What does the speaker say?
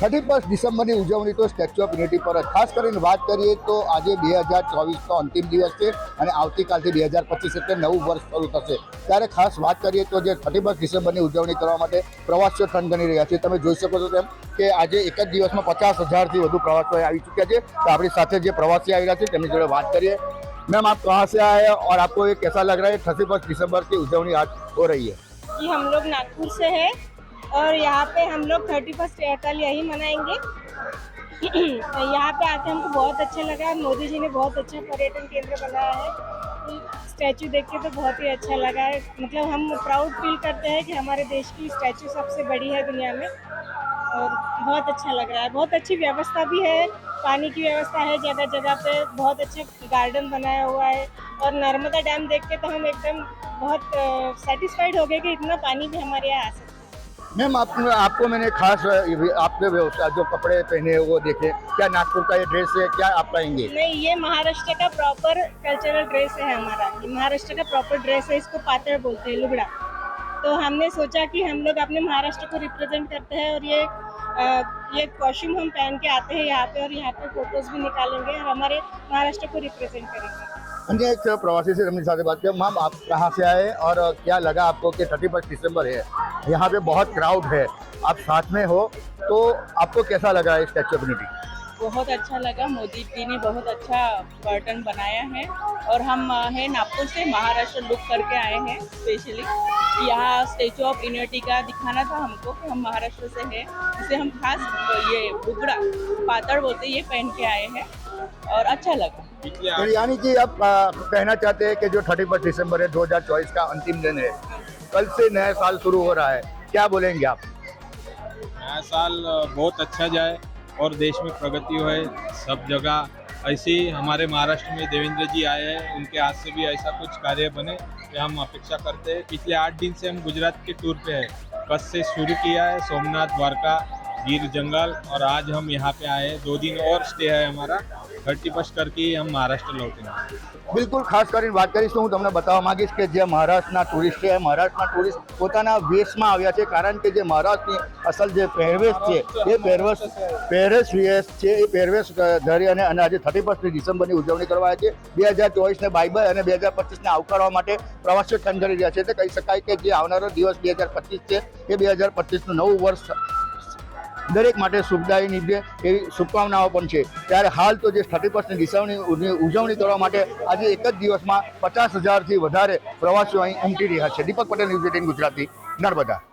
31 ડિસેમ્બરની ઉજવણી તો statue of unity પર જ. ખાસ કરીને વાત કરીએ તો આજે 2024નો અંતિમ દિવસ છે અને આવતીકાલથી 2025 એટલે નવું વર્ષ શરૂ થશે. ત્યારે ખાસ વાત કરીએ તો જે 31 ડિસેમ્બરની ઉજવણી કરવા માટે પ્રવાસીઓ થનગની રહ્યા છે. તમે જોઈ શકો છો તેમ કે આજે એક જ દિવસમાં 50,000થી વધુ પ્રવાસીઓ આવી ચૂક્યા છે. તો આપણી સાથે જે પ્રવાસી આવી રહ્યા છે તેમની જોડે વાત કરીએ. मैम आप कहाँ से आए हैं और आपको ये कैसा लग रहा है 31 दिसंबर की उजवनी आज हो रही है? कि हम लोग नागपुर से हैं और यहाँ पे हम लोग 31 अप्रैल यही मनाएंगे। यहाँ पे आके हमको बहुत अच्छा लगा। मोदी जी ने बहुत अच्छा पर्यटन केंद्र बनाया है। स्टैचू देख के तो बहुत ही अच्छा लगा है। मतलब हम प्राउड फील करते हैं कि हमारे देश की स्टैचू सबसे बड़ी है दुनिया में और बहुत अच्छा लग रहा है। बहुत अच्छी व्यवस्था भी है, पानी की व्यवस्था है जगह जगह पे। बहुत अच्छा गार्डन बनाया हुआ है और नर्मदा डैम देख के तो हम एकदम बहुत सेटिस्फाइड हो गए कि इतना पानी भी हमारे यहाँ आ सकता है। मैम आपको मैंने खास आपके व्यवसाय जो कपड़े पहने हैं वो देखे, क्या नागपुर का ये ड्रेस है, क्या आप कहेंगे? नहीं, ये महाराष्ट्र का प्रॉपर कल्चरल ड्रेस है हमारा। ये महाराष्ट्र का प्रॉपर ड्रेस है, इसको पातड़ बोलते हैं, लुगड़ा। तो हमने सोचा कि हम लोग अपने महाराष्ट्र को रिप्रेजेंट करते हैं और ये कॉस्ट्यूम हम पहन के आते हैं यहाँ पे और यहाँ पे फोटोज भी निकालेंगे और हमारे महाराष्ट्र को रिप्रेजेंट करेंगे। अन्य एक प्रवासी से अपनी साथ बात किया। मैम आप कहाँ से आए और क्या लगा आपको कि 31 दिसंबर है, यहाँ पे बहुत क्राउड है, आप साथ में हो, तो आपको कैसा लगा है स्टैच्यू ऑफ यूनिटी? बहुत अच्छा लगा। मोदी जी ने बहुत अच्छा पर्यटन बनाया है और हम हैं नागपुर से, महाराष्ट्र लुक करके आए हैं स्पेशली। यहाँ स्टेचू ऑफ यूनिटी का दिखाना था हमको कि हम महाराष्ट्र से हैं, इसे हम खास ये लुगड़ा पातड़ बोलते ये पहन के आए हैं और अच्छा लगा। तो यानी कि आप कहना चाहते हैं कि जो 31 दिसंबर है 2024 का अंतिम दिन है, कल से नया साल शुरू हो रहा है, क्या बोलेंगे आप? नया साल बहुत अच्छा जाए और देश में प्रगति हो, सब जगह ऐसे ही हमारे महाराष्ट्र में देवेंद्र जी आए हैं, उनके हाथ से भी ऐसा कुछ कार्य बने कि हम अपेक्षा करते हैं। पिछले 8 दिन से हम गुजरात के टूर पे हैं, बस से शुरू किया है, सोमनाथ, द्वारका, गिर जंगल, और आज हम यहाँ पे आए हैं। 2 दिन और स्टे है हमारा, 31 करके हम महाराष्ट्र लौटेंगे। બિલકુલ, ખાસ કરીને વાત કરીશ તો હું તમને બતાવવા માંગીશ કે જે મહારાષ્ટ્રના ટુરિસ્ટ છે, મહારાષ્ટ્રના ટુરિસ્ટ પોતાના વેશમાં આવ્યા છે, કારણ કે જે મહારાષ્ટ્રની અસલ જે પહેરવેશ છે એ પહેરવેશ છે, એ પહેરવેશ ધરી અને આજે 31 ડિસેમ્બરની ઉજવણી કરવા આવ્યા છે। 2024ને બાય બાય અને 2025ને આવકારવા માટે પ્રવાસીઓ થનગની રહ્યા છે। એટલે કહી શકાય કે જે આવનારો દિવસ 2025 છે એ 2025નું નવું વર્ષ દરેક માટે સુખદાયી નીવડે એવી શુભકામનાઓ પણ છે। ત્યારે હાલ તો જે 31 ડિસેમ્બરની ઉજવણી કરવા માટે આજે એક જ દિવસમાં 50,000થી વધારે પ્રવાસીઓ અહીં ઉમટી રહ્યા છે। દીપક પટેલ, ન્યૂઝ 18 ગુજરાતી, નર્મદા।